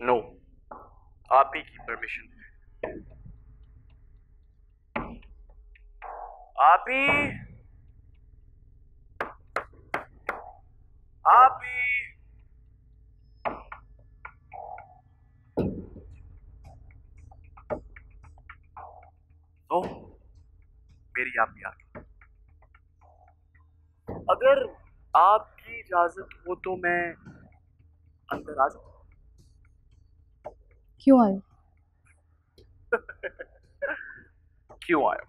No, आप ही की permission है। आप ही तो मेरी आप ही आ गई। अगर आपकी इजाजत हो तो मैं अंदर आ जाऊं? क्यों आए? क्यों आया?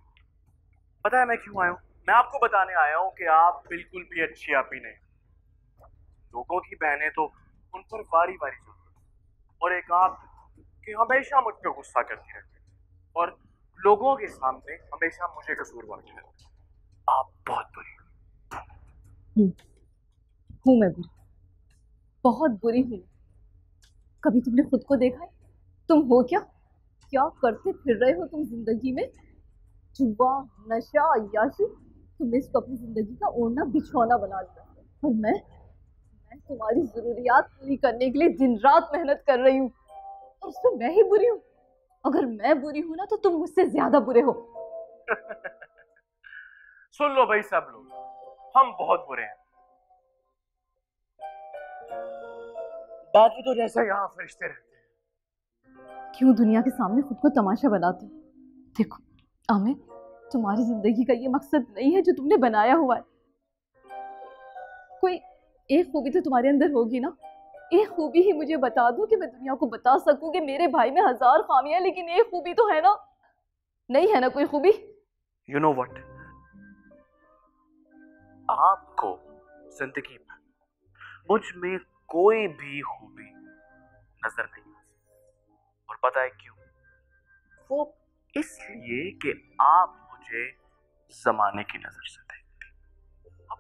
पता है मैं क्यों आया हूँ? मैं आपको बताने आया हूँ कि आप बिल्कुल भी अच्छी आप ही नहीं। लोगों की बहनें तो उन पर वारी वारी चलती, और एक आप कि हमेशा मुझ पर गुस्सा करती रहती है और लोगों के सामने हमेशा मुझे कसूरवार ठहराती है। आप बहुत बुरी हूँ हूँ मैं बुरी, बहुत बुरी हूँ। कभी तुमने खुद को देखा है? तुम हो क्या? क्या करते फिर रहे हो तुम जिंदगी में? जुआ, नशा, अय्याशी, तुमने इसको अपनी जिंदगी का ओढ़ना बिछौना बना लिया। और मैं तुम्हारी जरूरियात पूरी करने के लिए दिन रात मेहनत कर रही हूँ, और उसमें मैं ही बुरी हूँ? अगर मैं बुरी हूँ ना तो तुम मुझसे ज्यादा बुरे हो। सुन लो भाई सब लोग, हम बहुत बुरे हैं। बाकी तो जैसा यहाँ फरिश्ते रहते हैं। क्यों दुनिया के सामने खुद को तमाशा बनाते हो? देखो आमिर, तुम्हारी जिंदगी का ये मकसद नहीं है जो तुमने बनाया हुआ है। कोई एक खूबी तो तुम्हारे अंदर होगी ना? एक खूबी ही मुझे बता दो कि मैं दुनिया को बता सकूं कि मेरे भाई में हजार खामियां, लेकिन एक खूबी तो है ना? नहीं है ना कोई खूबी? यू नो वट, आपको जिंदगी में मुझ में कोई भी खूबी नजर नहीं आ सकती। और पता है क्यों? वो इसलिए कि आप मुझे जमाने की नजर से देखते। अब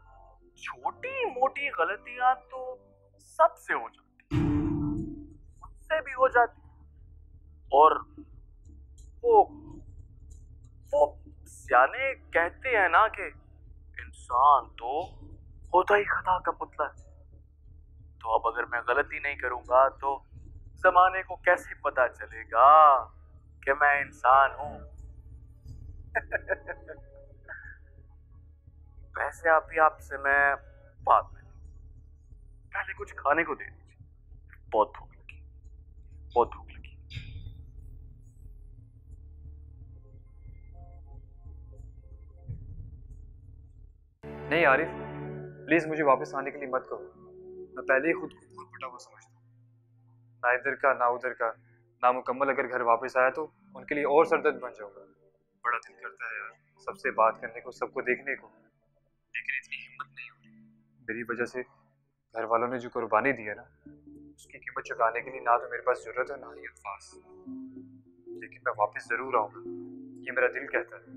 छोटी मोटी गलतियां तो सबसे हो जाती, मुझसे भी हो जाती। और वो वो सियाने कहते हैं ना कि इंसान तो होता ही खता का पुतला है। तो अब अगर मैं गलती नहीं करूंगा तो जमाने को कैसे पता चलेगा कि मैं इंसान हूं? वैसे आप ही आपसे मैं बात में, पहले कुछ खाने को दे दीजिए, बहुत भूख लगी, बहुत भूख लगी। नहीं आरिफ, प्लीज मुझे वापस आने के लिए मत कहो। मैं पहले ही खुद को बहुत फटा हुआ समझता हूँ, ना इधर का ना उधर का, ना मुकम्मल। अगर घर वापस आया तो उनके लिए और सरदर्द बन जाऊंगा। बड़ा दिल करता है यार सबसे बात करने को, सबको देखने को, लेकिन इतनी हिम्मत नहीं हो रही। मेरी वजह से घर वालों ने जो कुर्बानी दी है ना, उसकी कीमत चुकाने के लिए ना तो मेरे पास जरूरत है ना ही अल्फाज। लेकिन मैं वापस जरूर आऊंगा, ये मेरा दिल कहता है।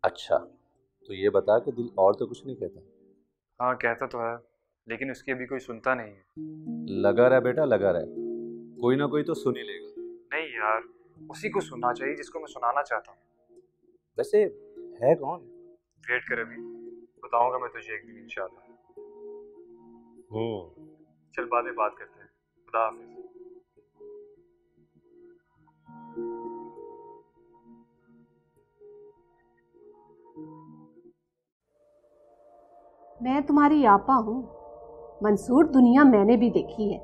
अच्छा, तो ये बता कि दिल और तो कुछ नहीं कहता? हाँ कहता तो है, लेकिन उसकी अभी कोई सुनता नहीं है। लगा रहा बेटा, लगा रहा। कोई ना कोई तो सुन ही लेगा। नहीं यार, उसी को सुनना चाहिए जिसको मैं सुनाना चाहता हूँ। वैसे है कौन? वेट कर, अभी बताऊंगा मैं तुझे एक दिन इंशाल्लाह। चल बाद में बात करते हैं, खुदा हाफिज। मैं तुम्हारी आपा हूँ मंसूर, दुनिया मैंने भी देखी है।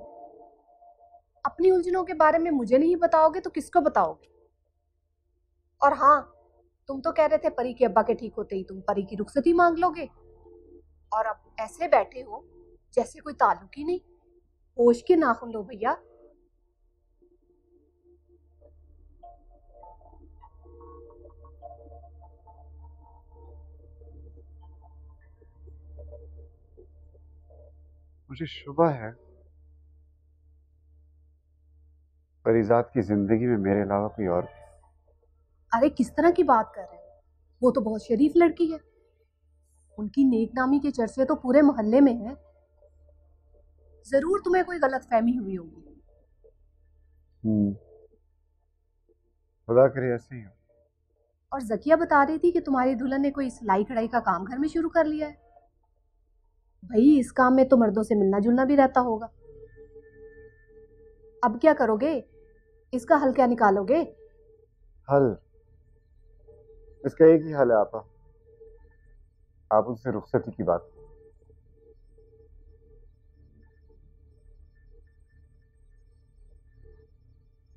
अपनी उलझनों के बारे में मुझे नहीं बताओगे तो किसको बताओगे? और हाँ, तुम तो कह रहे थे परी के अब्बा के ठीक होते ही तुम परी की रुखसती मांग लोगे, और अब ऐसे बैठे हो जैसे कोई ताल्लुक ही नहीं। होश के नाखून लो भैया। मुझे शुबा है परिजात की जिंदगी में मेरे अलावा कोई और भी। अरे किस तरह की बात कर रहे हो? वो तो बहुत शरीफ लड़की है, उनकी नेकनामी के चर्चे तो पूरे मोहल्ले में है। जरूर तुम्हें कोई गलत फहमी हुई होगी। खुदा करे ऐसे ही हो। और जकिया बता रही थी कि तुम्हारी दुल्हन ने कोई सिलाई कढ़ाई का काम घर में शुरू कर लिया है। भाई इस काम में तो मर्दों से मिलना जुलना भी रहता होगा। अब क्या करोगे? इसका हल क्या निकालोगे? हल? इसका एक ही हल है आपा, आप उससे रुखसती की बात करो।